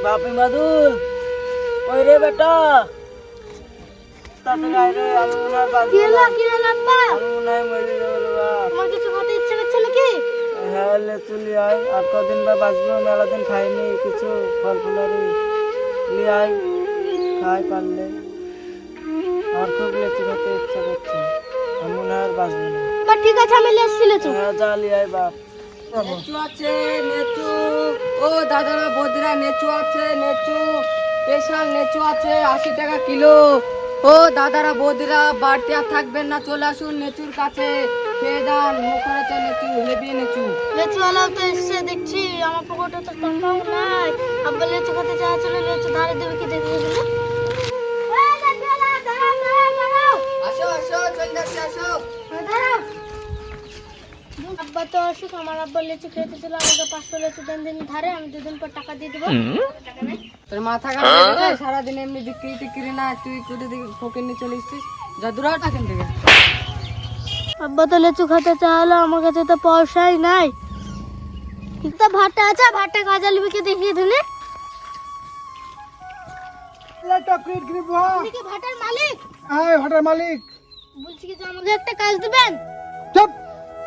বাপি মাদুল, ওই রে বেটা তাতে গায় রে, আমি মনে হয় বাঁচবো না। কি হলো আব্বা? আমি মনে হয় মরে যাবো রে বাপ। তোমার কিছু খেতে ইচ্ছে করছে নাকি? হ্যাঁ লেচু লিয়ে আয়, আর কদিন বা বাঁচবো, মেলা দিন খাইনি কিছু ফল ফুলারি, লিয়ে আয় খাই পারলে। আমার খুব লেচু খেতে ইচ্ছা করছে, আমি মনে হয় আর বাঁচবো না। বা ঠিক আছে, আমি লিয়ে আসছি লেচু। হ্যাঁ যা লিয়ে আয় বাপ। নেচু আছে, নেচু। ও দাদারা বৌদিরা, নেচু আছে, নেচু স্পেশাল নেচু আছে 80 টাকা কিলো। ও দাদারা বৌদিরা, বাড়তি আর থাকবেন না, চলে আসুন নেচুর কাছে, খেয়ে যান। মুখরোচক নেচু, হেভি নেচু। লেচু ওয়ালাও তো এসছে দেখছি, আমার পকেটে তো টাকাও নাই। আব্বা লেচু খেতে চাইছিল, লেচু ধারে দেবে কি দেখে দিলে। আসো আসো, চলে যাচ্ছে, আসো। আব্বা তো আসুক, আমার আব্বা লেচু খেতে ছিল, আমাকে 500 লেচু দেন দিন ধারে, আমি 2 দিন পর টাকা দিয়ে দেবো। টাকা নেই। তোর মাথা খারাপ হয়ে গেছে, সারাদিন এমনি বিক্রি টিক্রি না, তুই কোথা থেকে ফকির নিয়ে চলে এসছিস? যা দূর হট এখান থেকে। আব্বা তো লেচু খেতে চাইলো, আমার কাছে তো পয়সাই নাই। কিন্তু ভাতটা আছে, ভাতটা কাজে লিবিকে দেখিয়ে দিলে। আপনি কি ভাটার মালিক? হ্যাঁ হঠাৎ মালিক। বলছি কি যে আমাকে একটা কাজ দিবেন? চুপ,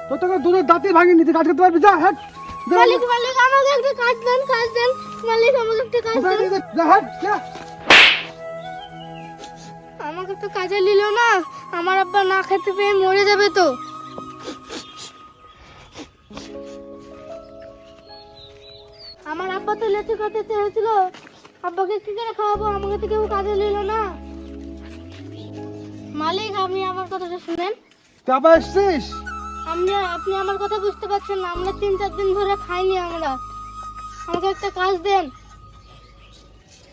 তোর তো দুধের দাঁতই ভাঙি নিতে, কাজ করতে পারবি? যা হ্যাঁ মালিক মালিক আমাকে একটা কাজ দেন, কাজ দেন। মালিক আমাকে একটা কাজ দেন। যা হ্যাঁ যা। আমাকে তো কাজে নিল না, আমার আব্বা না খেতে পেয়ে মরে যাবে তো। আমার আব্বা তো লেচু খেতে চেয়েছিল, আব্বাকে কি করে খাওয়াবো? আমাকে তো কেউ কাজে নিল না। মালিক, আপনি আমার কথাটা শুনেন। তুই আবার এসছিস? আপনি আমার কথা বুঝতে পারছেন না, আমরা 3-4 দিন ধরে খাইনি আমরা। আমাকে একটা কাজ দেন।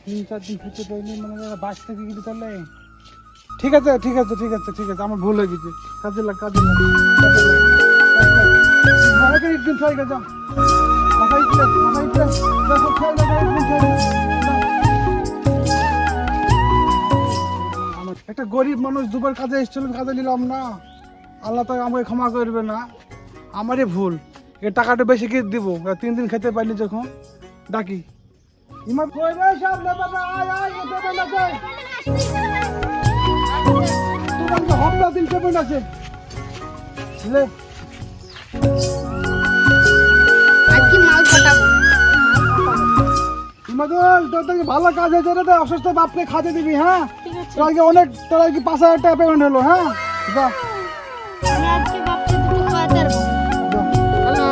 3-4 দিন খেতে পাইনি মানে বাস থেকে গেলি তাহলে? ঠিক আছে ঠিক আছে ঠিক আছে ঠিক আছে, আমার ভুল হয়ে গেছে। কাজে লাগ, কাজে লাগ, কাজে লাগ। মাথাকে একদিন ছয় গেছে, মাথায় ইটলে, মাথায় ইটলে, দেখো ছয় গেছে, একদিন ছয় গেছে। আমার একটা গরিব মানুষ দুবার কাজে এসেছিল, কাজে নিলাম না, আল্লাহ তো আমাকে ক্ষমা করবে না, আমারই ভুল। এই টাকাটা বেশি কি দিব, 3 দিন খেতে পাইনি যখন। ডাকি ইমাম কই রে, সব লেবার আয় আয়, এতে বেলাতে তোমার তো হপ্তা দিন পেমেন্ট আছে লে। আজকে মাল কাটাবো। ইমাদুল, তোর তো ভালো কাজ হয়েছে রে, অসুস্থ বাপকে খাতে দিবি। হ্যাঁ ঠিক আছে, তোর আগে অনেক, তোর আগে 5,000 টাকা পেমেন্ট হলো। হ্যাঁ যা আমি আজকে বাপকে দুটো খাওয়াতে পারবো। হ্যালো,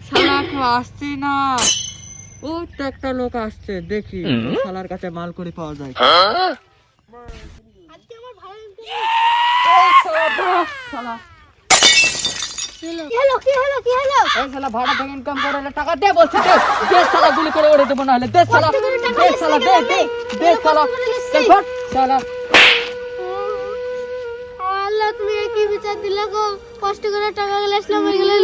শালা কেউ আসছে না। ও তো একটা লোক আসছে, দেখি ওই শালার কাছে মাল করে পাওয়া যায়। আজকে আমার ভালো শালা, কি হলো কি হলো কি হলো? এই শালা ভাড়া থেকে ইনকাম করে এলে টাকা দে বলছি, দে দে শালা, গুলি করে ওড়ে দেবো, না হলে দে শালা, দে শালা, দে দে দে শালা, চল ফট শালা। আল্লাহ, তুমি কি বিচার দিলে গো? কষ্ট করে টাকা গুলো আসলাম, ওইগুলো